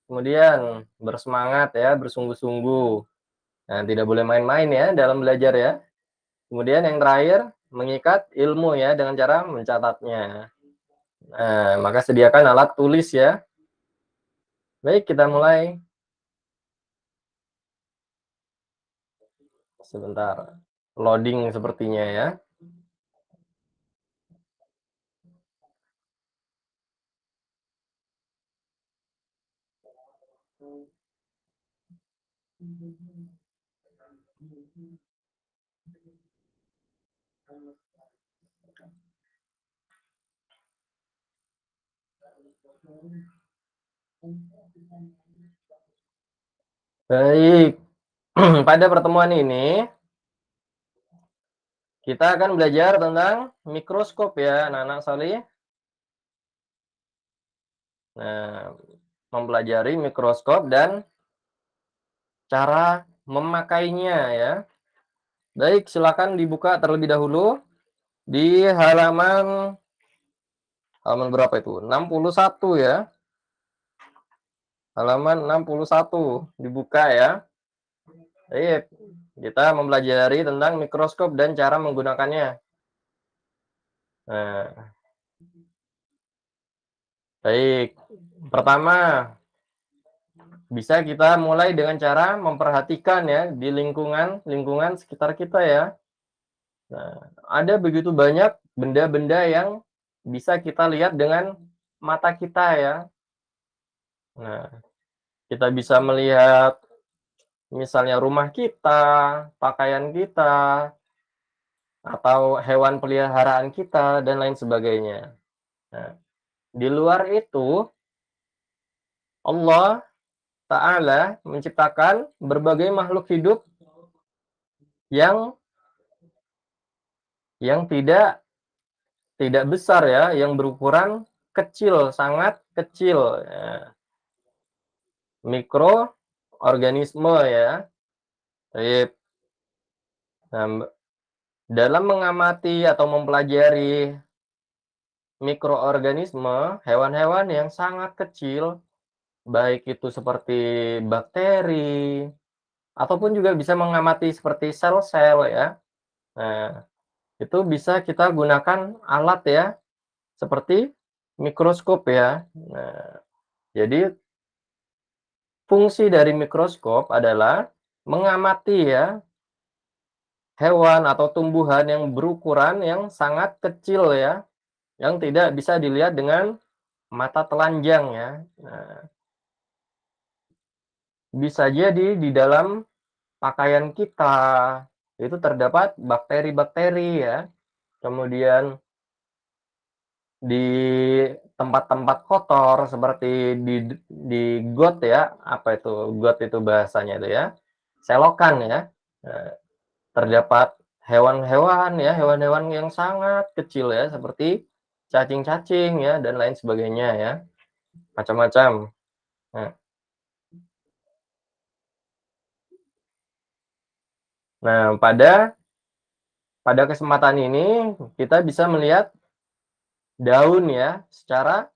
kemudian bersemangat ya, bersungguh-sungguh. Nah, tidak boleh main-main ya dalam belajar ya. Kemudian yang terakhir, mengikat ilmu ya dengan cara mencatatnya. Nah, maka sediakan alat tulis ya. Baik, kita mulai. Sebentar. Loading sepertinya ya. Baik. Pada pertemuan ini kita akan belajar tentang mikroskop ya, anak-anak sekalian. Nah, mempelajari mikroskop dan cara memakainya ya. Baik, silakan dibuka terlebih dahulu di halaman berapa itu? 61 ya. Halaman 61 dibuka ya. Baik, kita mempelajari tentang mikroskop dan cara menggunakannya. Nah, baik. Pertama, bisa kita mulai dengan cara memperhatikan ya di lingkungan sekitar kita ya. Nah, ada begitu banyak benda-benda yang bisa kita lihat dengan mata kita ya. Nah, kita bisa melihat misalnya rumah kita, pakaian kita, atau hewan peliharaan kita dan lain sebagainya. Nah, di luar itu Allah Ta'ala menciptakan berbagai makhluk hidup yang tidak besar ya, yang berukuran kecil, sangat kecil, ya. Mikroorganisme ya. Baik. Nah, dalam mengamati atau mempelajari mikroorganisme, hewan-hewan yang sangat kecil, baik itu seperti bakteri, ataupun juga bisa mengamati seperti sel-sel ya. Nah, itu bisa kita gunakan alat ya, seperti mikroskop ya. Nah, jadi fungsi dari mikroskop adalah mengamati ya, hewan atau tumbuhan yang berukuran yang sangat kecil ya, yang tidak bisa dilihat dengan mata telanjang ya. Nah, bisa jadi di dalam pakaian kita itu terdapat bakteri-bakteri ya. Kemudian di tempat-tempat kotor seperti di got ya, apa itu got itu bahasanya itu ya, selokan ya. Nah, terdapat hewan-hewan ya, hewan-hewan yang sangat kecil ya, seperti cacing-cacing ya dan lain sebagainya ya, macam-macam. Nah nah, pada kesempatan ini kita bisa melihat daun ya, secara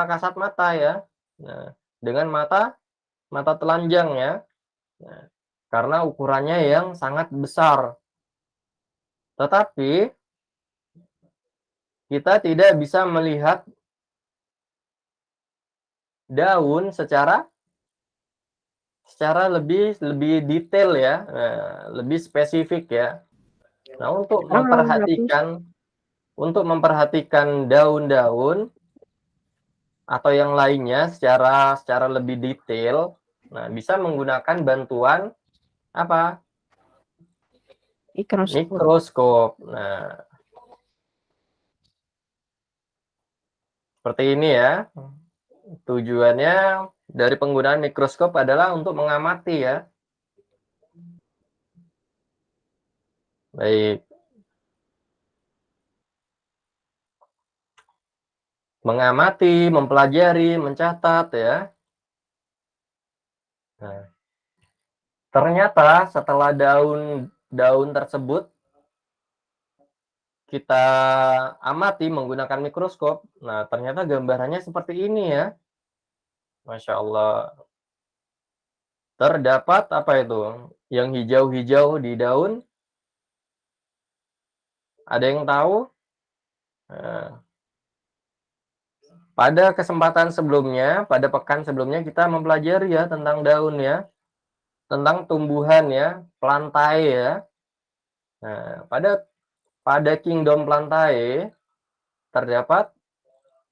kasat mata ya. Nah, dengan mata telanjang ya. Nah, karena ukurannya yang sangat besar. Tetapi kita tidak bisa melihat daun secara lebih lebih detail ya, lebih spesifik ya. Nah, Habis. untuk memperhatikan daun-daun atau yang lainnya secara secara lebih detail, nah bisa menggunakan bantuan apa? Mikroskop. Mikroskop. Nah, seperti ini ya. Tujuannya dari penggunaan mikroskop adalah untuk mengamati ya. Baik, mengamati, mempelajari, mencatat ya. Nah, ternyata setelah daun tersebut kita amati menggunakan mikroskop, nah ternyata gambarannya seperti ini ya. Masya Allah. Terdapat apa itu? Yang hijau-hijau di daun, ada yang tahu? Nah, pada kesempatan sebelumnya, pada pekan sebelumnya kita mempelajari ya tentang daun ya, tentang tumbuhan ya, plantae ya. Nah, pada kingdom plantae terdapat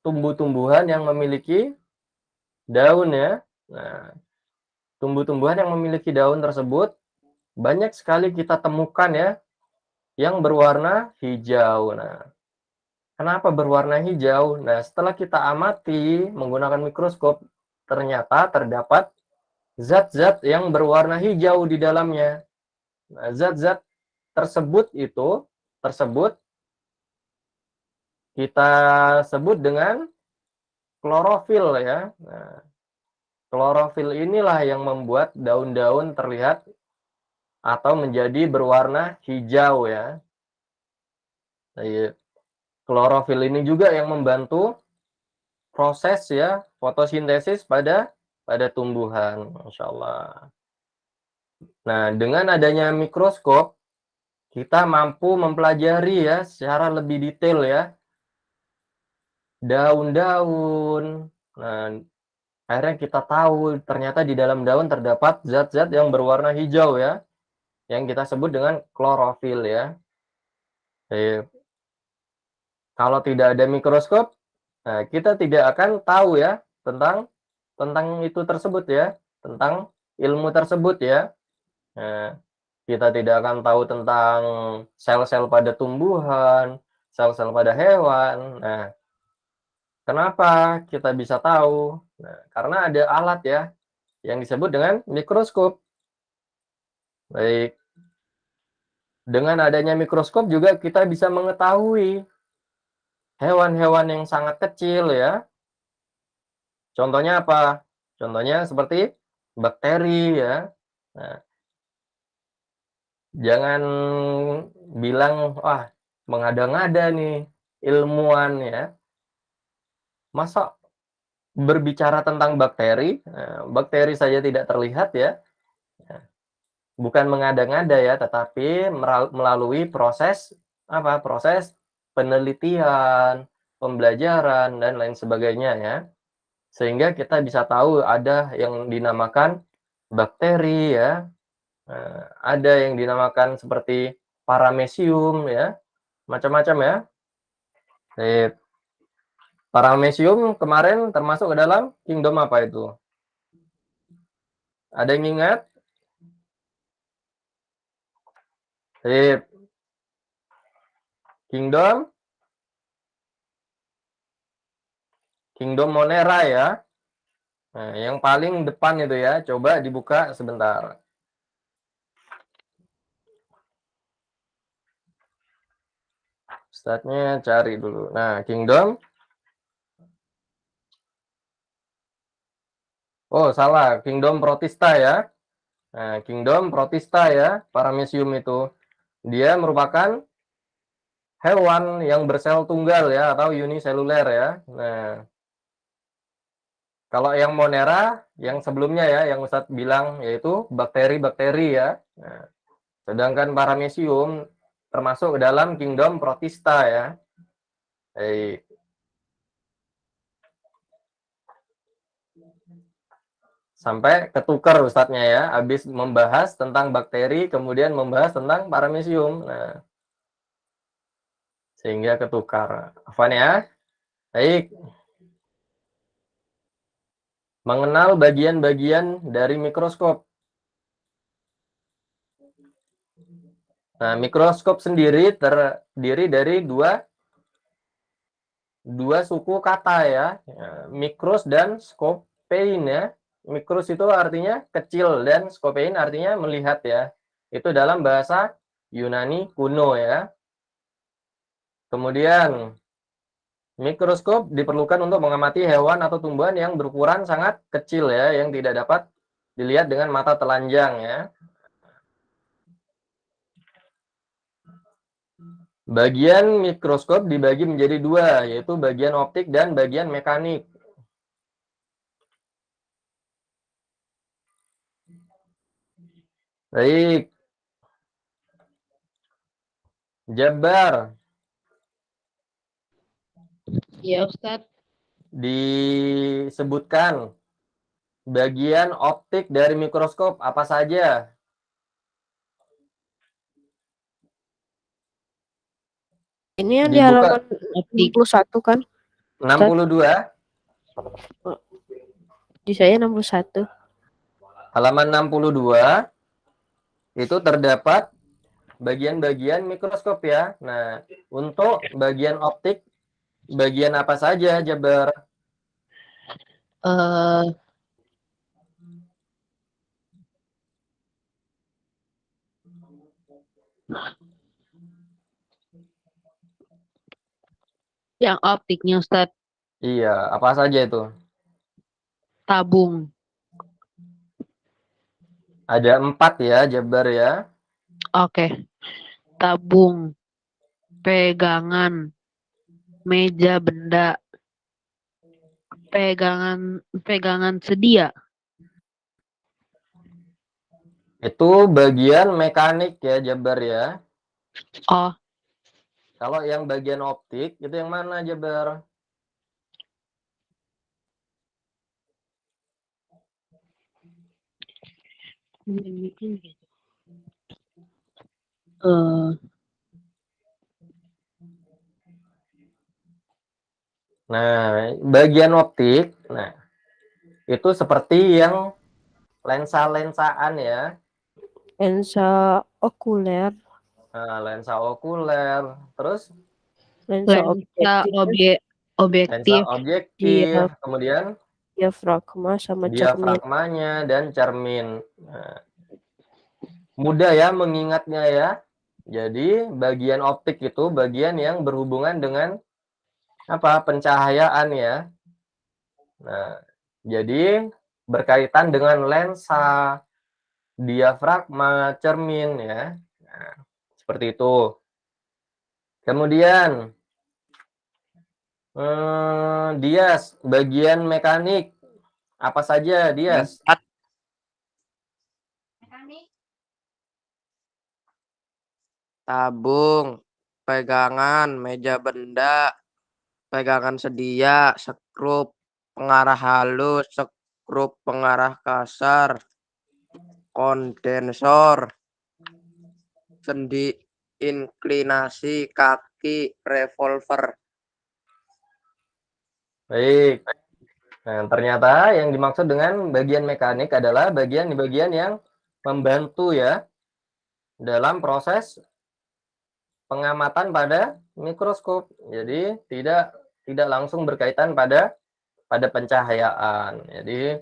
tumbuh-tumbuhan yang memiliki daun ya. Nah, tumbuh-tumbuhan yang memiliki daun tersebut banyak sekali kita temukan ya yang berwarna hijau. Nah, kenapa berwarna hijau? Nah, setelah kita amati menggunakan mikroskop, ternyata terdapat zat-zat yang berwarna hijau di dalamnya. Nah, zat-zat tersebut kita sebut dengan klorofil ya. Nah, klorofil inilah yang membuat daun-daun terlihat atau menjadi berwarna hijau ya. Iya. Klorofil ini juga yang membantu proses ya fotosintesis pada tumbuhan, Masya Allah. Nah, dengan adanya mikroskop, kita mampu mempelajari ya secara lebih detail ya daun-daun. Nah, akhirnya kita tahu ternyata di dalam daun terdapat zat-zat yang berwarna hijau ya, yang kita sebut dengan klorofil ya. Eh, Kalau tidak ada mikroskop, nah kita tidak akan tahu ya tentang tentang itu tersebut ya, tentang ilmu tersebut ya. Nah, kita tidak akan tahu tentang sel-sel pada tumbuhan, sel-sel pada hewan. Nah, kenapa kita bisa tahu? Nah, karena ada alat ya yang disebut dengan mikroskop. Baik, dengan adanya mikroskop juga kita bisa mengetahui hewan-hewan yang sangat kecil ya. Contohnya apa? Contohnya seperti bakteri ya. Nah, jangan bilang, wah, mengada-ngada nih ilmuwan ya. Masa berbicara tentang bakteri, bakteri saja tidak terlihat ya. Bukan mengada-ngada ya, tetapi melalui proses apa? Proses penelitian, pembelajaran dan lain sebagainya ya. Sehingga kita bisa tahu ada yang dinamakan bakteri ya, ada yang dinamakan seperti paramecium ya, macam-macam ya. Sip. Paramecium kemarin termasuk ke dalam kingdom apa itu? Ada yang ingat? Sip. Kingdom Kingdom Monera ya. Nah, yang paling depan itu ya, coba dibuka sebentar. Startnya cari dulu. Nah, Kingdom. Oh, salah. Kingdom Protista ya. Nah, Kingdom Protista ya, Paramecium itu. Dia merupakan hewan yang bersel tunggal ya, atau uniseluler ya. Nah, kalau yang Monera, yang sebelumnya ya, yang Ustadz bilang, yaitu bakteri-bakteri ya. Nah, sedangkan Paramecium termasuk ke dalam Kingdom Protista ya. Eh, Sampai ketukar Ustadznya ya, habis membahas tentang bakteri, kemudian membahas tentang paramecium. Nah, sehingga ketukar. Afwan ya. Baik, mengenal bagian-bagian dari mikroskop. Nah, mikroskop sendiri terdiri dari dua suku kata ya, mikros dan scopein ya. Mikros itu artinya kecil dan scopein artinya melihat ya. Itu dalam bahasa Yunani kuno ya. Kemudian mikroskop diperlukan untuk mengamati hewan atau tumbuhan yang berukuran sangat kecil ya, yang tidak dapat dilihat dengan mata telanjang ya. Bagian mikroskop dibagi menjadi dua, yaitu bagian optik dan bagian mekanik. Baik. Jabar, Ya, Ustadz. disebutkan bagian optik dari mikroskop apa saja? Ini yang di Dibuka halaman 61 kan? 62, Di saya 61. halaman 62 itu terdapat bagian-bagian mikroskop ya. Nah, untuk bagian optik, bagian apa saja, Jabar? eh yang optiknya, Ustadz. Iya, apa saja itu? Tabung. Ada 4 ya, Jabar ya. Oke. Tabung. Pegangan. Meja benda. Pegangan sedia. Itu bagian mekanik ya, Jabar ya. Oh, Kalau yang bagian optik, itu yang mana, Jabar? Nah, bagian optik, nah, itu seperti yang lensa-lensaan ya. Lensa okuler, Nah, lensa okuler, terus lensa lensa objektif, lensa objektif. objektif, kemudian diafragma sama cermin. diafragmanya dan cermin. Nah, mudah ya mengingatnya ya. Jadi bagian optik itu bagian yang berhubungan dengan apa? Pencahayaan ya. Nah, jadi berkaitan dengan lensa, diafragma, cermin ya. Nah, seperti itu. Kemudian Dias, bagian mekanik apa saja, Dias? Tabung, pegangan, meja benda, pegangan sedia, skrup, pengarah halus, skrup pengarah kasar, kondensor, sendi inklinasi, kaki, revolver. Baik. Nah, ternyata yang dimaksud dengan bagian mekanik adalah bagian yang membantu ya dalam proses pengamatan pada mikroskop. Jadi tidak langsung berkaitan pada pencahayaan. Jadi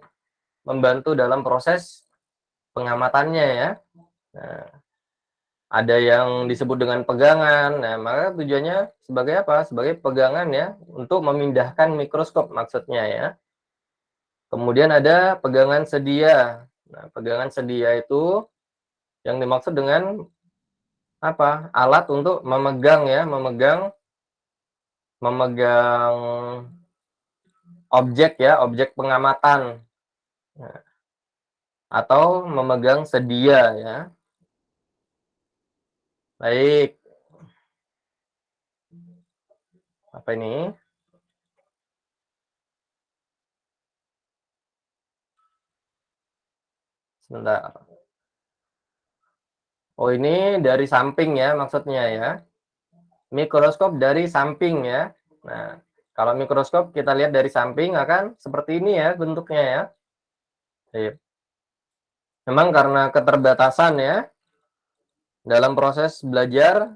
membantu dalam proses pengamatannya ya. Nah, ada yang disebut dengan pegangan. Nah, maka tujuannya sebagai apa? Sebagai pegangan ya untuk memindahkan mikroskop maksudnya ya. Kemudian ada pegangan sedia. Nah, pegangan sedia itu yang dimaksud dengan apa? Alat untuk memegang ya, memegang objek ya, objek pengamatan. Nah, atau memegang sedia ya. Baik. Apa ini? Sebentar. Oh, ini dari samping ya maksudnya ya. Mikroskop dari samping ya. Nah, kalau mikroskop kita lihat dari samping akan seperti ini ya bentuknya ya. Sip. Memang karena keterbatasan ya dalam proses belajar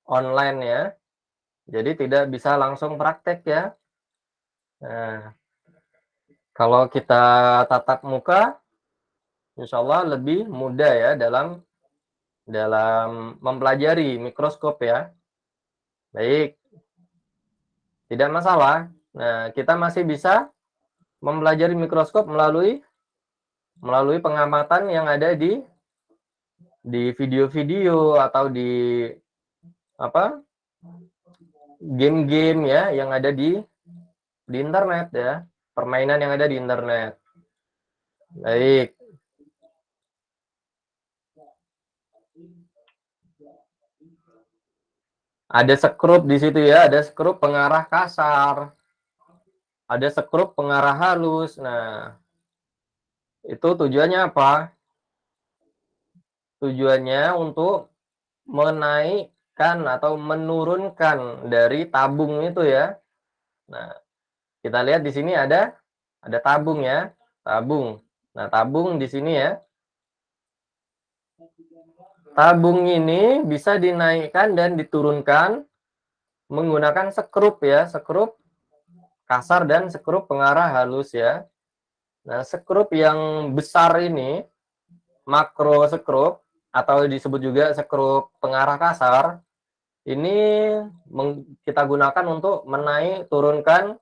online ya. Jadi tidak bisa langsung praktek ya. Nah, kalau kita tatap muka, insya Allah lebih mudah ya dalam mempelajari mikroskop ya. Baik, tidak masalah. Nah, kita masih bisa mempelajari mikroskop melalui pengamatan yang ada di video-video atau di apa game-game ya yang ada di internet ya, permainan yang ada di internet. Baik. Ada sekrup di situ ya, ada sekrup pengarah kasar, ada sekrup pengarah halus. Nah, itu tujuannya apa? Tujuannya untuk menaikkan atau menurunkan dari tabung itu ya. Nah, kita lihat di sini ada tabung ya, tabung. Nah, tabung di sini ya. Tabung ini bisa dinaikkan dan diturunkan menggunakan sekrup ya, sekrup kasar dan sekrup pengarah halus ya. Nah, sekrup yang besar ini, makro sekrup atau disebut juga sekrup pengarah kasar, ini kita gunakan untuk menaik turunkan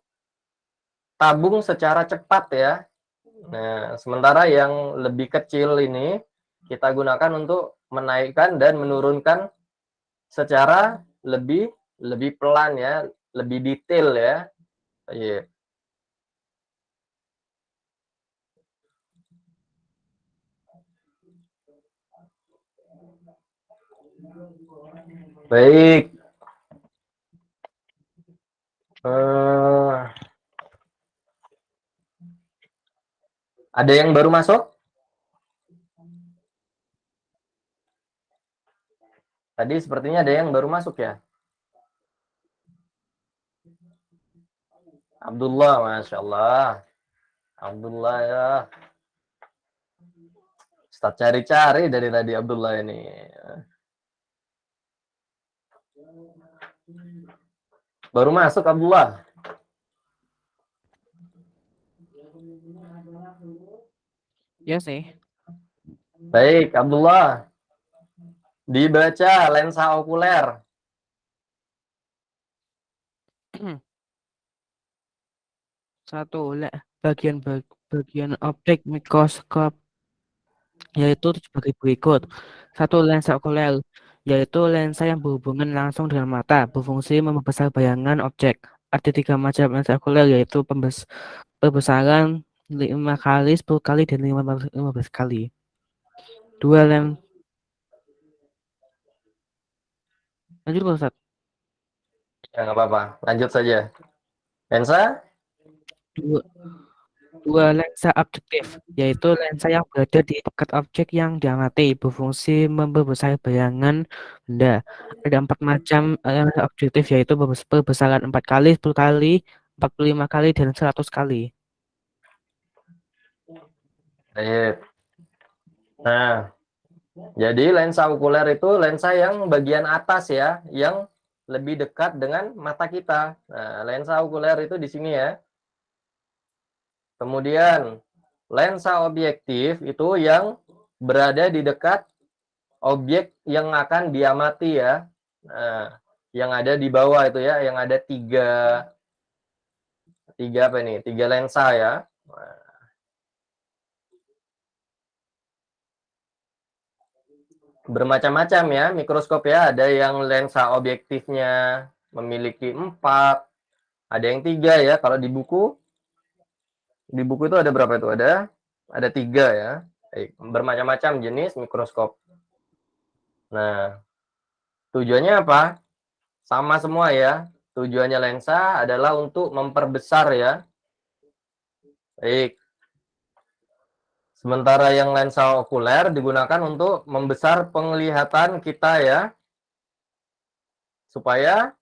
tabung secara cepat ya. Nah, sementara yang lebih kecil ini kita gunakan untuk menaikkan dan menurunkan secara lebih pelan ya, lebih detail ya. Iya. Baik. Ada yang baru masuk? Tadi sepertinya ada yang baru masuk ya. Abdullah, Masya Allah. Abdullah ya. Ustaz cari-cari dari tadi Abdullah ini. Baru masuk Abdullah. Ya sih. Baik, Abdullah. Dibaca lensa okuler. Satu, bagian objek mikroskop yaitu sebagai berikut. Satu, lensa okuler, yaitu lensa yang berhubungan langsung dengan mata, berfungsi membesar bayangan objek. Ada 3 macam lensa okuler, yaitu pembesaran 5 kali, 10 kali, dan 15 kali. Lanjut, Pak Ustaz. Ya, nggak apa-apa. Lanjut saja. Lensa? Dua lensa objektif, yaitu lensa yang berada di dekat objek yang diamati, berfungsi membesar bayangan benda. Ada 4 macam lensa objektif, yaitu berbesaran 4 kali, 10 kali, 45 kali, dan 100 kali. Baik. Nah, jadi lensa okuler itu lensa yang bagian atas ya, yang lebih dekat dengan mata kita. Nah, lensa okuler itu di sini ya. Kemudian lensa objektif itu yang berada di dekat objek yang akan diamati ya. Nah, yang ada di bawah itu ya, yang ada tiga apa ini? 3 lensa ya. Bermacam-macam ya mikroskop ya. Ada yang lensa objektifnya memiliki 4, ada yang 3 ya. Kalau di buku itu ada berapa itu? Ada 3 ya. Bermacam-macam jenis mikroskop. Nah, tujuannya apa? Sama semua ya. Tujuannya lensa adalah untuk memperbesar ya. Baik. Sementara yang lensa okuler digunakan untuk membesar penglihatan kita ya. Supaya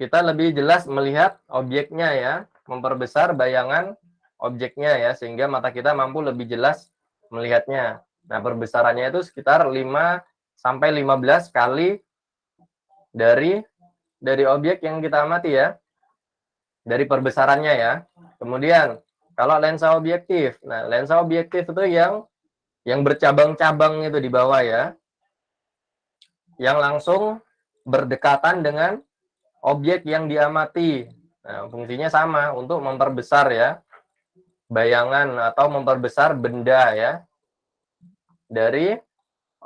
kita lebih jelas melihat objeknya ya. Memperbesar bayangan objeknya ya. Sehingga mata kita mampu lebih jelas melihatnya. Nah, perbesarannya itu sekitar 5 sampai 15 kali dari objek yang kita amati ya. Dari perbesarannya ya. Kemudian kalau lensa objektif. Nah, lensa objektif itu yang bercabang-cabang itu di bawah ya. Yang langsung berdekatan dengan objek yang diamati. Nah, fungsinya sama untuk memperbesar ya bayangan atau memperbesar benda ya dari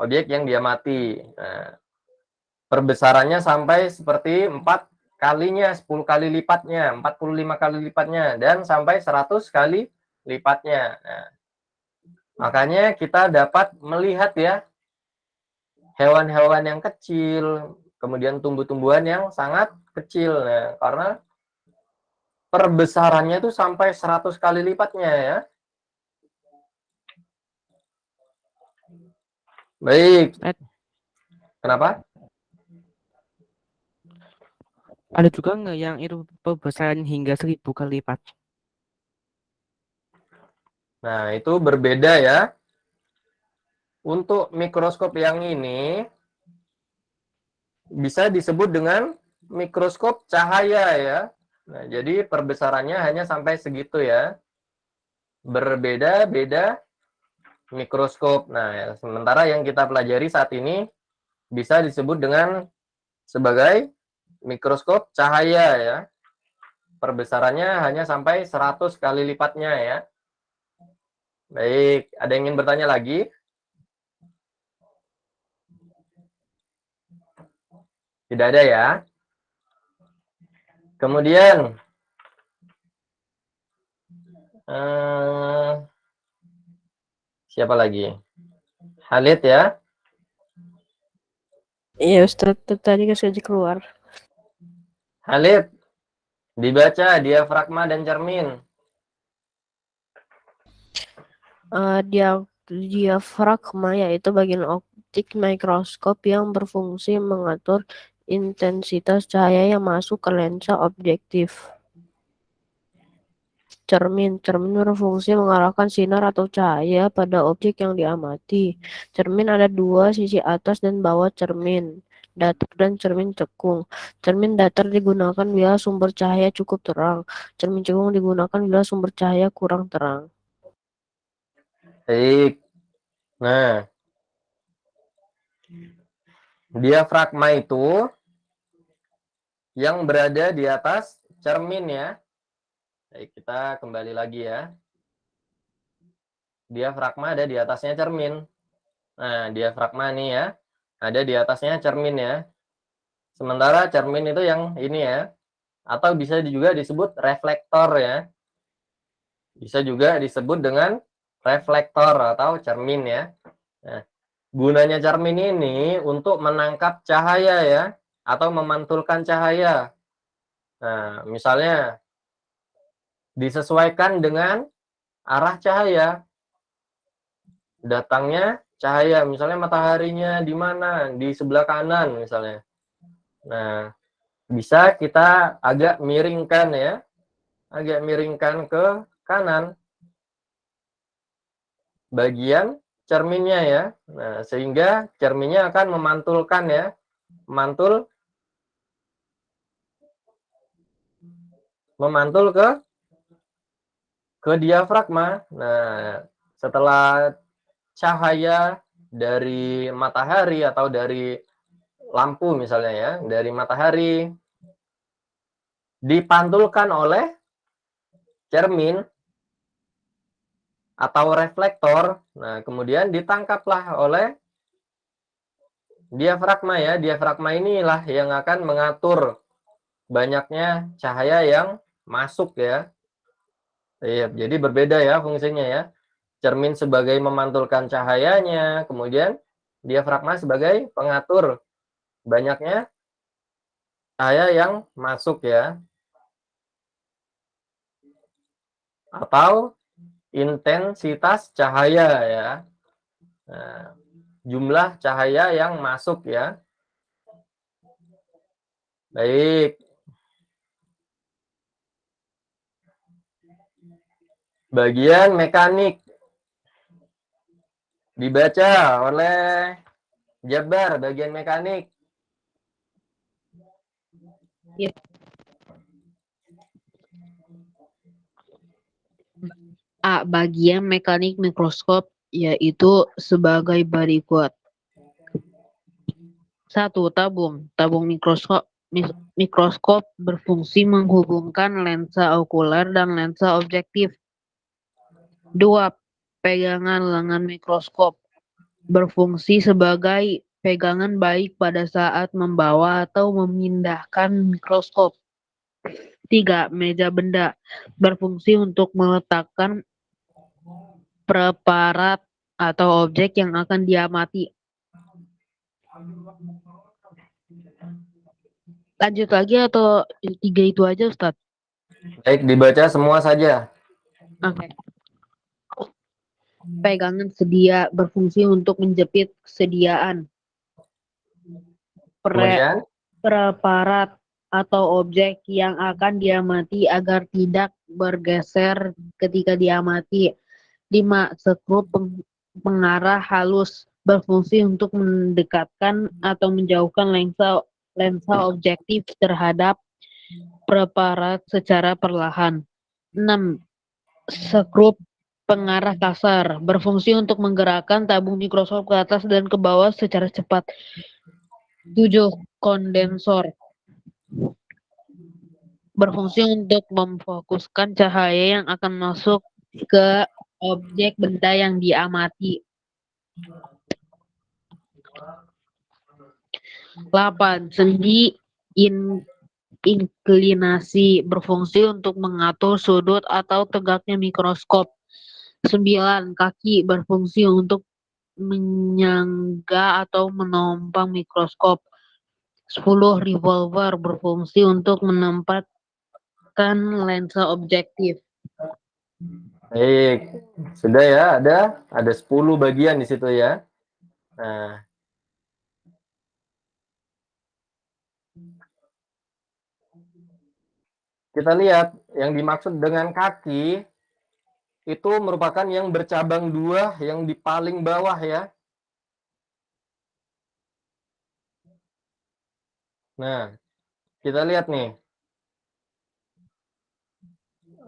objek yang diamati. Nah, perbesarannya sampai seperti 4 kalinya, 10 kali lipatnya, 45 kali lipatnya, dan sampai 100 kali lipatnya. Nah, makanya kita dapat melihat ya hewan-hewan yang kecil, kemudian tumbuh-tumbuhan yang sangat kecil. Nah, karena perbesarannya itu sampai 100 kali lipatnya ya. Baik. Kenapa? Ada juga nggak yang itu perbesaran hingga 1000 kali lipat? Nah, itu berbeda ya. Untuk mikroskop yang ini bisa disebut dengan mikroskop cahaya ya. Nah, jadi perbesarannya hanya sampai segitu ya. Berbeda-beda mikroskop. Nah, ya, sementara yang kita pelajari saat ini bisa disebut dengan sebagai mikroskop cahaya ya. Perbesarannya hanya sampai 100 kali lipatnya ya. Baik, ada yang ingin bertanya lagi? Tidak ada ya. Kemudian siapa lagi? Halid ya. Iya Ustadz, tadi sengaja keluar. Halid, dibaca diafragma dan cermin. Diafragma yaitu bagian optik mikroskop yang berfungsi mengatur intensitas cahaya yang masuk ke lensa objektif. Cermin berfungsi mengarahkan sinar atau cahaya pada objek yang diamati. Cermin ada dua, sisi atas dan bawah cermin, datar dan cermin cekung. Cermin datar digunakan bila sumber cahaya cukup terang. Cermin cekung digunakan bila sumber cahaya kurang terang. Baik. Nah, diafragma itu yang berada di atas cermin ya. Baik, kita kembali lagi ya. Diafragma ada di atasnya cermin. Nah, diafragma nih ya, ada di atasnya cermin ya. Sementara cermin itu yang ini ya, atau bisa juga disebut reflektor ya. Bisa juga disebut dengan reflektor atau cermin ya. Nah, gunanya cermin ini untuk menangkap cahaya ya, atau memantulkan cahaya. Nah, misalnya disesuaikan dengan arah cahaya. Datangnya cahaya, misalnya mataharinya di mana? Di sebelah kanan misalnya. Nah, bisa kita agak miringkan ya, agak miringkan ke kanan bagian cerminnya ya. Nah, sehingga cerminnya akan memantulkan ya, memantul ke diafragma. Nah, setelah cahaya dari matahari atau dari lampu misalnya ya, dari matahari dipantulkan oleh cermin atau reflektor. Nah, kemudian ditangkaplah oleh diafragma ya. Diafragma inilah yang akan mengatur banyaknya cahaya yang masuk ya. Iya, jadi berbeda ya fungsinya ya. Cermin sebagai memantulkan cahayanya, kemudian diafragma sebagai pengatur banyaknya cahaya yang masuk ya. Atau intensitas cahaya ya. Nah, jumlah cahaya yang masuk ya. Baik. Bagian mekanik dibaca oleh Jabar, bagian mekanik. A. Bagian mekanik mikroskop yaitu sebagai berikut. 1. Tabung mikroskop berfungsi menghubungkan lensa okuler dan lensa objektif. 2. Pegangan lengan mikroskop berfungsi sebagai pegangan baik pada saat membawa atau memindahkan mikroskop. 3. Meja benda berfungsi untuk meletakkan preparat atau objek yang akan diamati. Lanjut lagi atau 3 itu aja, Ustadz? Baik, dibaca semua saja. Oke. Pegangan sedia berfungsi untuk menjepit kesediaan. Kemudian, Preparat atau objek yang akan diamati agar tidak bergeser ketika diamati. 5. Skrup pengarah halus berfungsi untuk mendekatkan atau menjauhkan lensa objektif terhadap preparat secara perlahan. 6. Skrup pengarah kasar berfungsi untuk menggerakkan tabung mikroskop ke atas dan ke bawah secara cepat. 7. Kondensor berfungsi untuk memfokuskan cahaya yang akan masuk ke objek benda yang diamati. 8. Sendi inklinasi berfungsi untuk mengatur sudut atau tegaknya mikroskop. 9. Kaki berfungsi untuk menyangga atau menopang mikroskop. 10. Revolver berfungsi untuk menempatkan lensa objektif. baik. Sudah ya, ada 10 bagian di situ ya. Nah, kita lihat yang dimaksud dengan kaki itu merupakan yang bercabang 2 yang di paling bawah ya. Nah, kita lihat nih.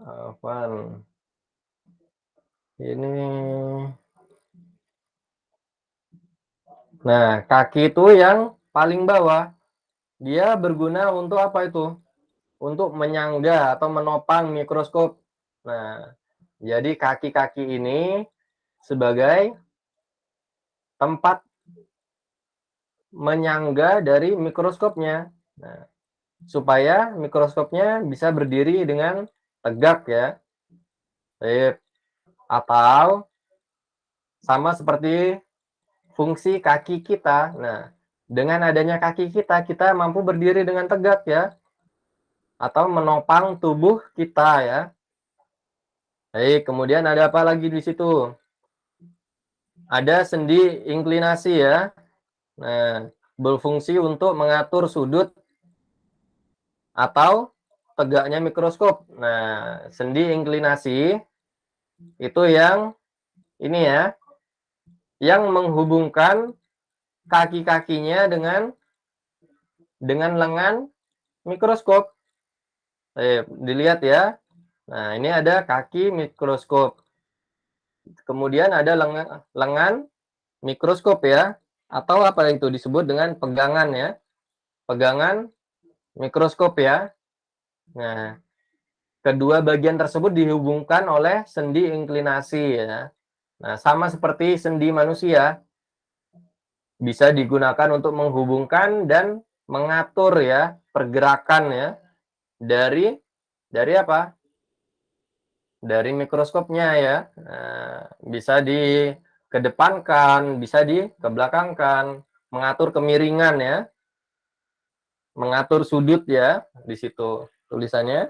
Apaan? Ini. Nah, kaki itu yang paling bawah. Dia berguna untuk apa itu? Untuk menyangga atau menopang mikroskop. Nah, jadi kaki-kaki ini sebagai tempat menyangga dari mikroskopnya. Nah, supaya mikroskopnya bisa berdiri dengan tegak ya. Atau sama seperti fungsi kaki kita. Nah, dengan adanya kaki kita, kita mampu berdiri dengan tegak ya. Atau menopang tubuh kita ya. Baik, kemudian ada apa lagi di situ? Ada sendi inklinasi ya. Nah, berfungsi untuk mengatur sudut atau tegaknya mikroskop. Nah, sendi inklinasi itu yang ini ya, yang menghubungkan kaki-kakinya dengan lengan mikroskop. Dilihat ya. Nah, ini ada kaki mikroskop. Kemudian ada lengan mikroskop ya, atau apa itu disebut dengan pegangan ya. Pegangan mikroskop ya. Nah, kedua bagian tersebut dihubungkan oleh sendi inklinasi ya. Nah, sama seperti sendi manusia, bisa digunakan untuk menghubungkan dan mengatur ya pergerakan ya dari apa? Dari mikroskopnya ya. Nah, bisa dikedepankan, bisa dikebelakangkan, mengatur kemiringan ya, mengatur sudut ya di situ tulisannya.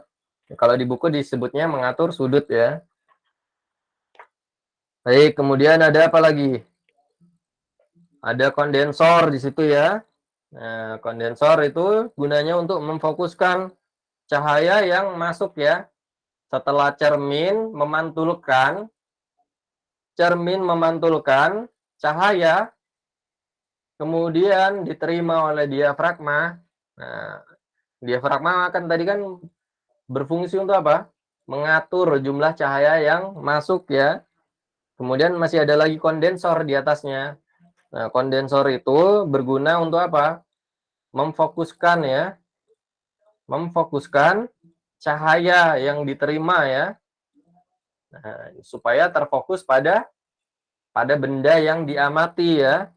Kalau di buku disebutnya mengatur sudut ya. Baik, kemudian ada apa lagi? Ada kondensor di situ ya. Nah, kondensor itu gunanya untuk memfokuskan cahaya yang masuk ya. Setelah cermin memantulkan cahaya, kemudian diterima oleh diafragma. Nah, diafragma kan tadi kan berfungsi untuk apa? Mengatur jumlah cahaya yang masuk ya. Kemudian masih ada lagi kondensor di atasnya. Nah, kondensor itu berguna untuk apa? Memfokuskan ya. Memfokuskan cahaya yang diterima ya. Nah, supaya terfokus pada benda yang diamati ya.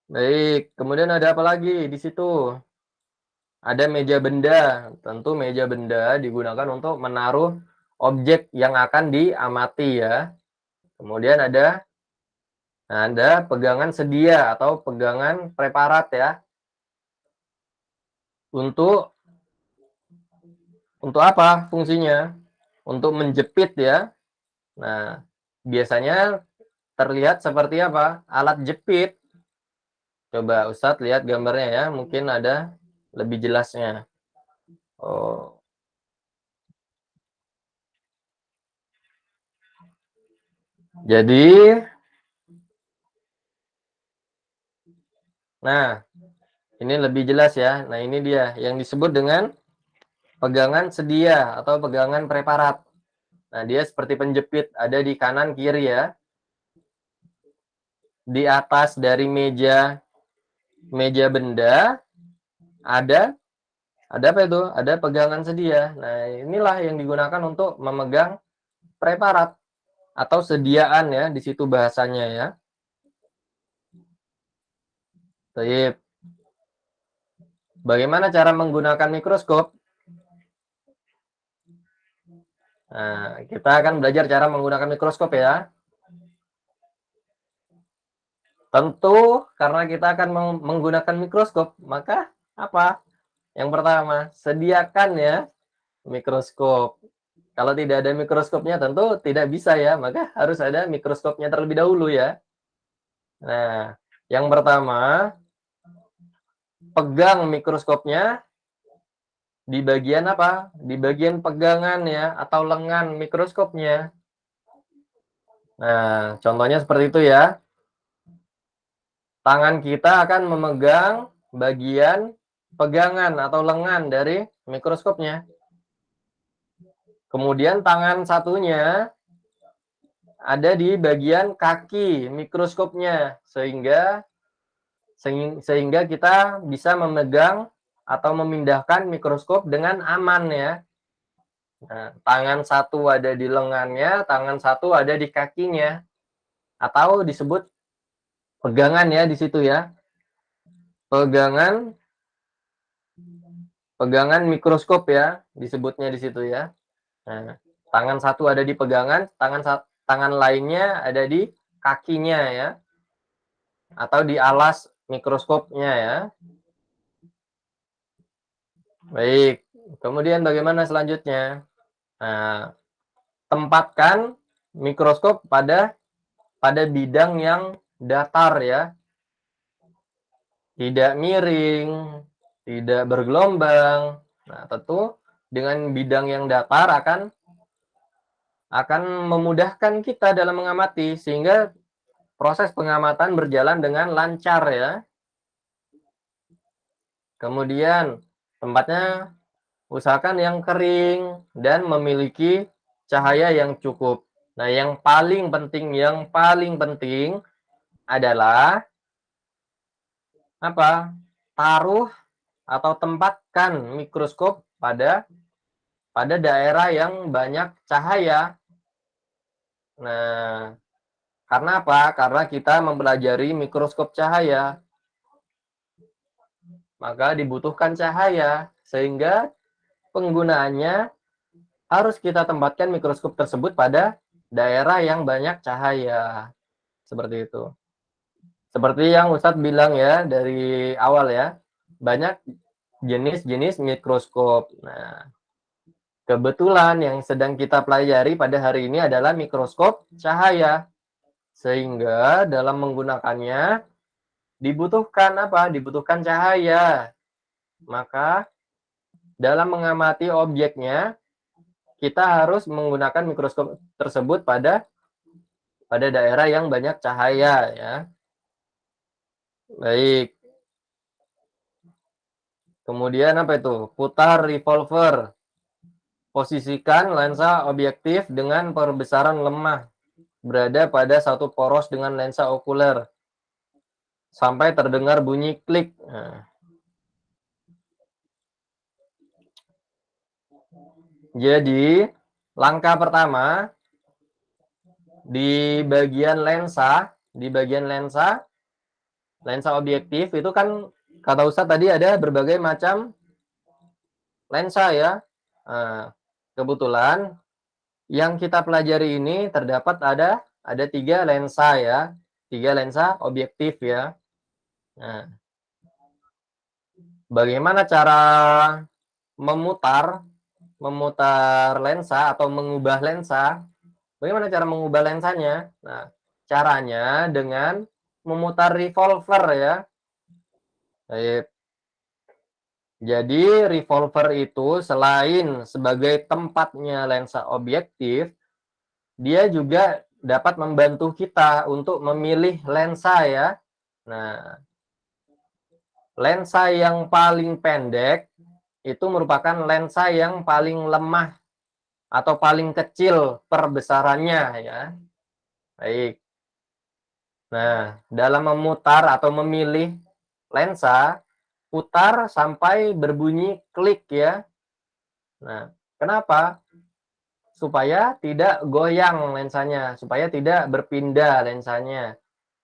Baik, kemudian ada apa lagi di situ? Ada meja benda. Tentu meja benda digunakan untuk menaruh objek yang akan diamati ya. Kemudian ada pegangan sedia atau pegangan preparat ya. Untuk apa fungsinya? Untuk menjepit ya. Nah, biasanya terlihat seperti apa? Alat jepit. Coba Ustadz lihat gambarnya ya, mungkin ada lebih jelasnya. Oh. Jadi, nah, ini lebih jelas ya. Nah, ini dia yang disebut dengan pegangan sedia atau pegangan preparat. Nah, dia seperti penjepit, ada di kanan kiri ya. Di atas dari meja benda ada apa itu? Ada pegangan sedia. Nah, inilah yang digunakan untuk memegang preparat atau sediaan ya, di situ bahasanya ya. Baik. Bagaimana cara menggunakan mikroskop? Nah, kita akan belajar cara menggunakan mikroskop ya. Tentu karena kita akan menggunakan mikroskop, maka apa? Yang pertama, sediakan ya mikroskop. Kalau tidak ada mikroskopnya tentu tidak bisa ya, maka harus ada mikroskopnya terlebih dahulu ya. Nah, yang pertama, pegang mikroskopnya di bagian apa? Di bagian pegangan ya, atau lengan mikroskopnya. Nah, contohnya seperti itu ya. Tangan kita akan memegang bagian pegangan atau lengan dari mikroskopnya. Kemudian tangan satunya ada di bagian kaki mikroskopnya, sehingga kita bisa memegang atau memindahkan mikroskop dengan aman ya. Nah, tangan satu ada di lengannya, tangan satu ada di kakinya, atau disebut pegangan ya di situ ya. Pegangan mikroskop ya, disebutnya di situ ya. Nah, tangan satu ada di pegangan, tangan lainnya ada di kakinya ya, atau di alas mikroskopnya ya. Baik, kemudian bagaimana selanjutnya? Nah, tempatkan mikroskop pada bidang yang datar ya, tidak miring, tidak bergelombang. Nah, tentu dengan bidang yang datar akan memudahkan kita dalam mengamati, sehingga proses pengamatan berjalan dengan lancar ya. Kemudian tempatnya usahakan yang kering dan memiliki cahaya yang cukup. Nah, yang paling penting adalah apa? Taruh atau tempatkan mikroskop pada daerah yang banyak cahaya. Nah, karena apa? Karena kita mempelajari mikroskop cahaya, maka dibutuhkan cahaya, sehingga penggunaannya harus kita tempatkan mikroskop tersebut pada daerah yang banyak cahaya. Seperti itu. Seperti yang Ustadz bilang ya dari awal ya, banyak jenis-jenis mikroskop. Nah, kebetulan yang sedang kita pelajari pada hari ini adalah mikroskop cahaya. Sehingga dalam menggunakannya dibutuhkan apa? Dibutuhkan cahaya. Maka dalam mengamati objeknya, kita harus menggunakan mikroskop tersebut pada daerah yang banyak cahaya ya. Baik. Kemudian apa itu? Putar revolver. Posisikan lensa objektif dengan perbesaran lemah berada pada satu poros dengan lensa okuler sampai terdengar bunyi klik. Nah. Jadi, langkah pertama di bagian lensa objektif itu kan kata Ustadz tadi ada berbagai macam lensa ya. Nah, kebetulan yang kita pelajari ini terdapat ada 3 lensa ya, 3 lensa objektif ya. Nah, Bagaimana cara memutar lensa atau mengubah lensa? Bagaimana cara mengubah lensanya? Nah, caranya dengan memutar revolver ya. Baik. Jadi revolver itu selain sebagai tempatnya lensa objektif, dia juga dapat membantu kita untuk memilih lensa ya. Nah, lensa yang paling pendek itu merupakan lensa yang paling lemah atau paling kecil perbesarannya ya. Baik. Nah, dalam memutar atau memilih lensa, putar sampai berbunyi klik ya. Nah, kenapa? Supaya tidak goyang lensanya, supaya tidak berpindah lensanya.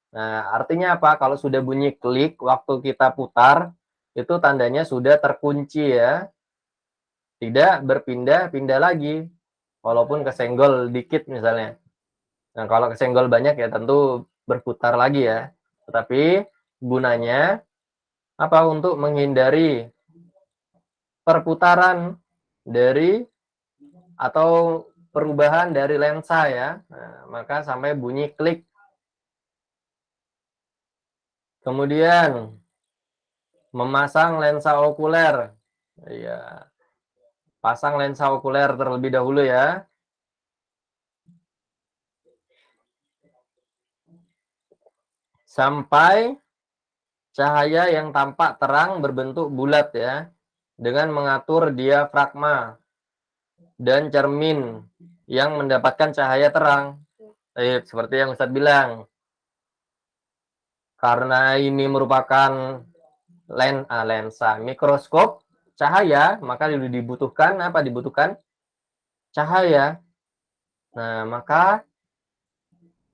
Nah, artinya apa? Kalau sudah bunyi klik waktu kita putar, itu tandanya sudah terkunci ya. Tidak berpindah-pindah lagi, walaupun kesenggol dikit misalnya. Nah, kalau kesenggol banyak ya tentu berputar lagi ya. Tetapi gunanya apa? Untuk menghindari perputaran dari atau perubahan dari lensa ya. Nah, maka sampai bunyi klik. Kemudian memasang lensa okuler. Iya. Pasang lensa okuler terlebih dahulu ya. Sampai cahaya yang tampak terang berbentuk bulat ya. Dengan mengatur diafragma dan cermin yang mendapatkan cahaya terang. Seperti yang Ustadz bilang. Karena ini merupakan lensa mikroskop cahaya, maka dibutuhkan apa? Dibutuhkan cahaya. Nah, maka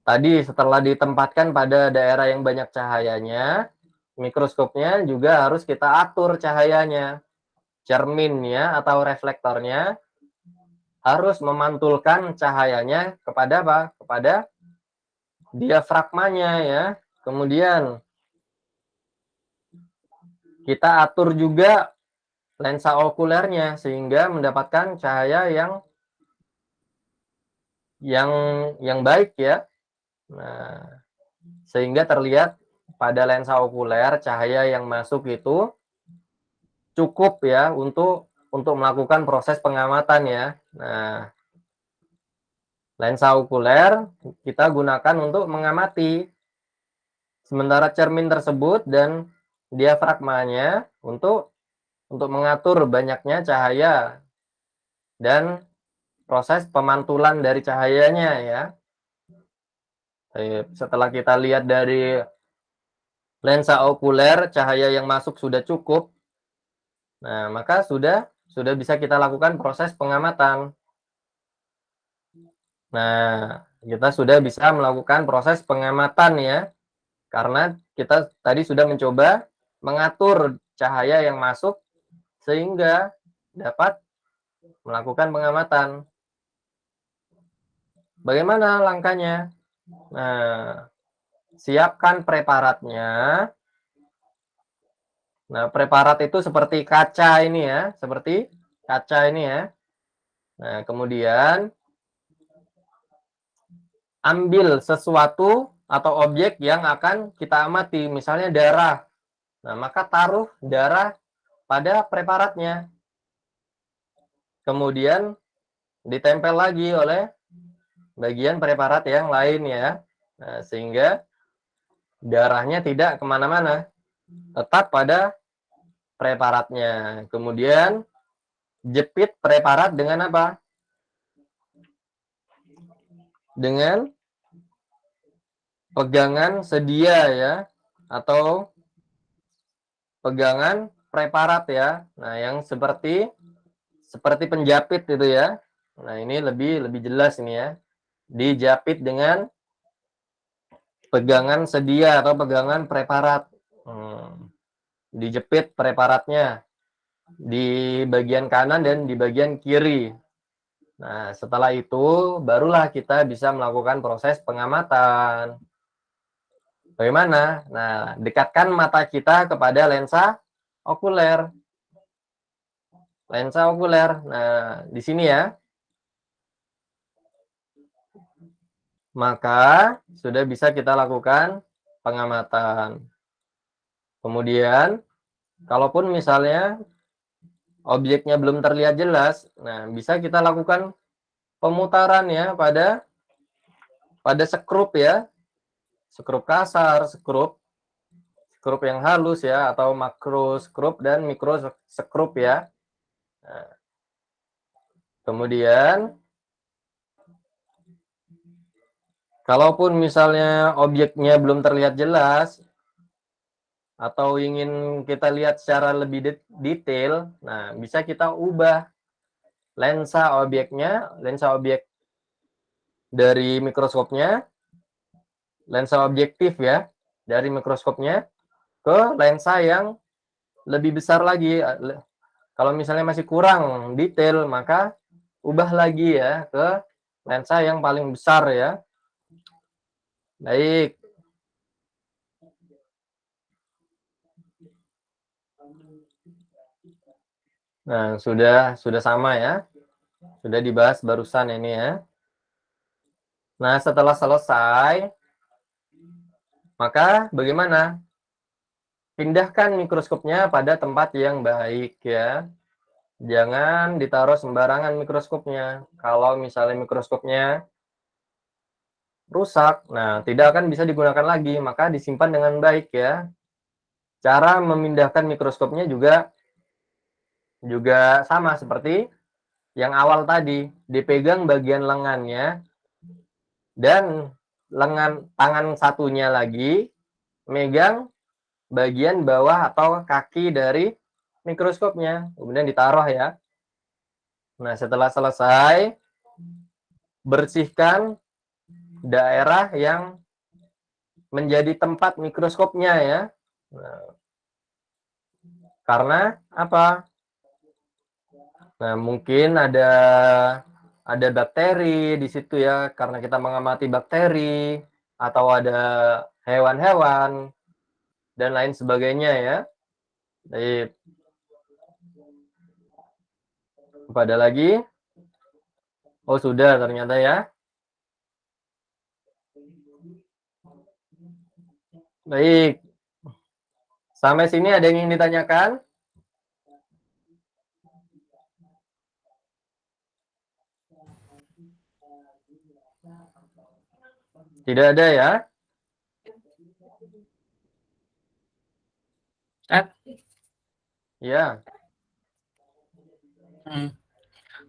tadi setelah ditempatkan pada daerah yang banyak cahayanya, mikroskopnya juga harus kita atur cahayanya. Cerminnya atau reflektornya harus memantulkan cahayanya kepada apa? Kepada diafragmanya ya. Kemudian kita atur juga lensa okulernya sehingga mendapatkan cahaya yang baik ya. Nah, sehingga terlihat pada lensa okuler cahaya yang masuk itu cukup ya untuk melakukan proses pengamatan ya. Nah, lensa okuler kita gunakan untuk mengamati. Sementara cermin tersebut dan diafragmanya untuk mengatur banyaknya cahaya dan proses pemantulan dari cahayanya ya. Setelah kita lihat dari lensa okuler, cahaya yang masuk sudah cukup. Nah, maka sudah bisa kita lakukan proses pengamatan. Nah, kita sudah bisa melakukan proses pengamatan ya. Karena kita tadi sudah mencoba mengatur cahaya yang masuk sehingga dapat melakukan pengamatan. Bagaimana langkahnya? Nah, siapkan preparatnya. Nah, preparat itu seperti kaca ini ya, seperti kaca ini ya. Nah, kemudian ambil sesuatu atau objek yang akan kita amati, misalnya darah. Nah, maka taruh darah pada preparatnya. Kemudian ditempel lagi oleh bagian preparat yang lain ya. Nah, sehingga darahnya tidak kemana-mana, tetap pada preparatnya. Kemudian jepit preparat dengan apa? Dengan pegangan sedia ya, atau pegangan preparat ya. Nah, yang seperti penjapit itu ya. Nah, ini lebih jelas ini ya. Dijapit dengan pegangan sedia atau pegangan preparat. Dijepit preparatnya di bagian kanan dan di bagian kiri. Nah, setelah itu barulah kita bisa melakukan proses pengamatan. Bagaimana? Nah, dekatkan mata kita kepada lensa okuler. Lensa okuler. Nah, di sini ya. Maka sudah bisa kita lakukan pengamatan. Kemudian, kalaupun misalnya objeknya belum terlihat jelas, nah bisa kita lakukan pemutaran ya pada sekrup ya. Sekrup kasar, sekrup yang halus ya, atau makro sekrup dan mikro sekrup ya. Nah, kemudian kalaupun misalnya objeknya belum terlihat jelas atau ingin kita lihat secara lebih detail, nah bisa kita ubah lensa objek dari mikroskopnya, lensa objektif ya, dari mikroskopnya ke lensa yang lebih besar lagi. Kalau misalnya masih kurang detail, maka ubah lagi ya ke lensa yang paling besar ya. Baik. Nah, sudah sama ya. Sudah dibahas barusan ini ya. Nah, setelah selesai, maka bagaimana? Pindahkan mikroskopnya pada tempat yang baik ya. Jangan ditaruh sembarangan mikroskopnya. Kalau misalnya mikroskopnya rusak, nah tidak akan bisa digunakan lagi, maka disimpan dengan baik ya. Cara memindahkan mikroskopnya juga sama seperti yang awal tadi, dipegang bagian lengannya dan lengan tangan satunya lagi megang bagian bawah atau kaki dari mikroskopnya, kemudian ditaruh ya. Nah, setelah selesai, bersihkan daerah yang menjadi tempat mikroskopnya ya. Nah, karena apa? Nah, mungkin ada bakteri di situ ya, karena kita mengamati bakteri atau ada hewan-hewan dan lain sebagainya ya. Baik. Apa ada lagi? Oh, sudah ternyata ya. Baik. Sampai sini ada yang ingin ditanyakan? Tidak ada ya? Ya.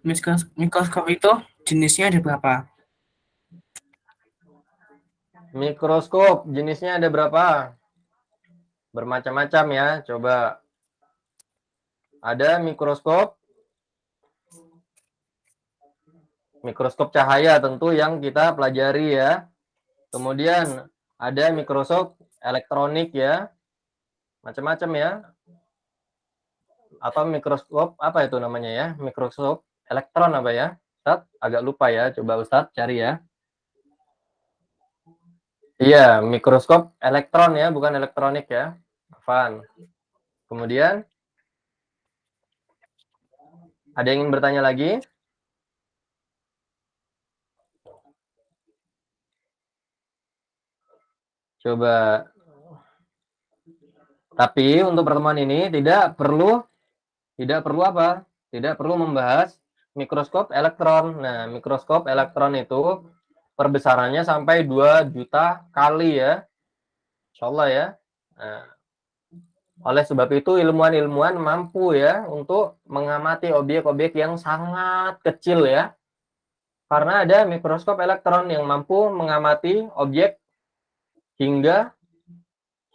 Mikroskop itu jenisnya ada berapa? Mikroskop jenisnya ada berapa? Bermacam-macam ya. Coba. Ada mikroskop cahaya tentu yang kita pelajari ya. Kemudian ada mikroskop elektronik ya. Macam-macam ya. Atau mikroskop apa itu namanya ya? Mikroskop elektron apa ya? Ustadz agak lupa ya. Coba Ustadz cari ya. Iya, mikroskop elektron ya, bukan elektronik ya. Afan. Kemudian ada yang ingin bertanya lagi? Coba. Tapi untuk pertemuan ini tidak perlu apa? Tidak perlu membahas mikroskop elektron. Nah, mikroskop elektron itu perbesarannya sampai 2 juta kali ya. Insyaallah ya. Nah, oleh sebab itu ilmuwan-ilmuwan mampu ya untuk mengamati objek-objek yang sangat kecil ya. Karena ada mikroskop elektron yang mampu mengamati objek hingga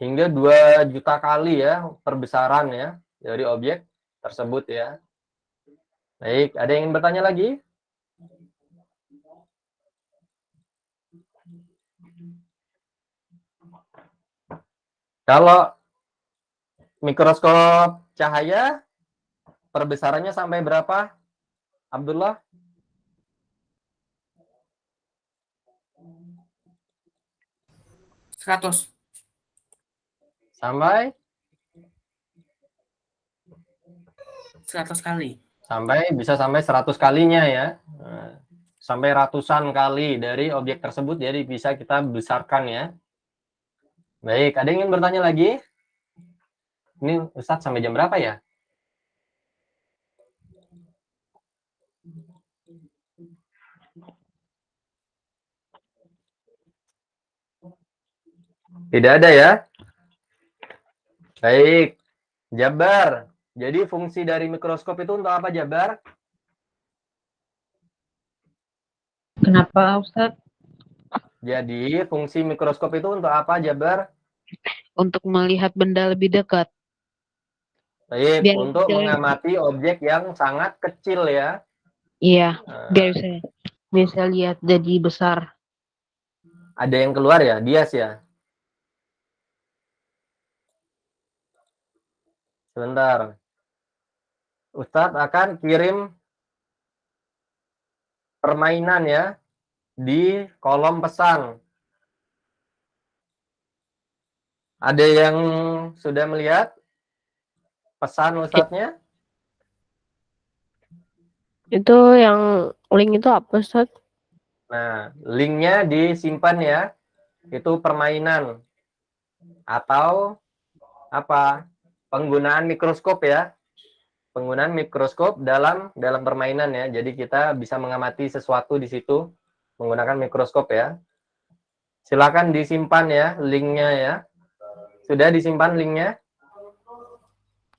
2 juta kali ya perbesaran ya dari objek tersebut ya. Baik, ada yang ingin bertanya lagi? Kalau mikroskop cahaya perbesarannya sampai berapa? Abdullah? 100. Sampai 100 kali. Bisa sampai 100 kalinya ya. Nah, sampai ratusan kali dari objek tersebut, jadi bisa kita besarkan ya. Baik, ada yang ingin bertanya lagi? Ini Ustadz sampai jam berapa ya? Tidak ada ya? Baik, Jabar. Jadi fungsi dari mikroskop itu untuk apa, Jabar? Kenapa, Ustadz? Jadi fungsi mikroskop itu untuk apa, Jabar? Untuk melihat benda lebih dekat. Baik, Biar untuk bisa, mengamati objek yang sangat kecil ya. iya, Nah, biar bisa lihat jadi besar. ada yang keluar ya, Dias ya? Sebentar. Ustadz akan kirim permainan ya di kolom pesan. Ada yang sudah melihat pesan Ustadznya? Itu yang link itu apa, Ustaz? Nah, linknya disimpan ya. Itu permainan atau apa? Penggunaan mikroskop ya. Penggunaan mikroskop dalam permainan ya. Jadi kita bisa mengamati sesuatu di situ menggunakan mikroskop ya. Silakan disimpan ya linknya ya. Sudah disimpan linknya?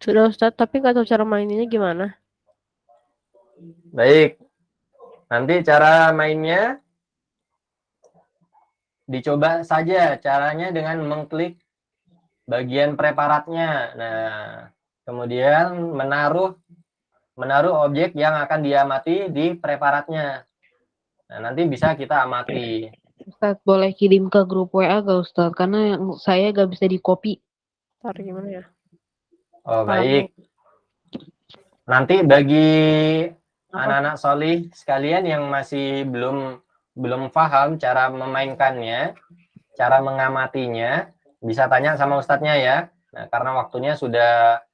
Sudah, Ustaz, tapi nggak tahu cara mainnya gimana. Baik. Nanti cara mainnya dicoba saja caranya dengan mengklik bagian preparatnya. Nah, kemudian menaruh objek yang akan diamati di preparatnya. Nah, nanti bisa kita amati. Ustadz, boleh kirim ke grup WA gak, Ustadz? Karena yang saya gak bisa di-copy. Ntar gimana ya? Oh, baik. Nanti bagi anak-anak solih sekalian yang masih belum paham cara memainkannya, cara mengamatinya, bisa tanya sama ustadznya ya. Nah, karena waktunya sudah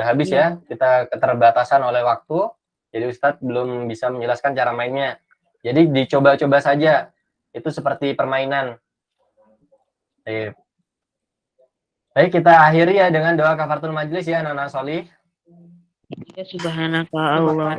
habis ya, kita keterbatasan oleh waktu, jadi ustadz belum bisa menjelaskan cara mainnya. Jadi dicoba-coba saja, itu seperti permainan. Baik, kita akhiri ya dengan doa kafaratul majlis ya anak-anak solih. Ya subhanaka Allah.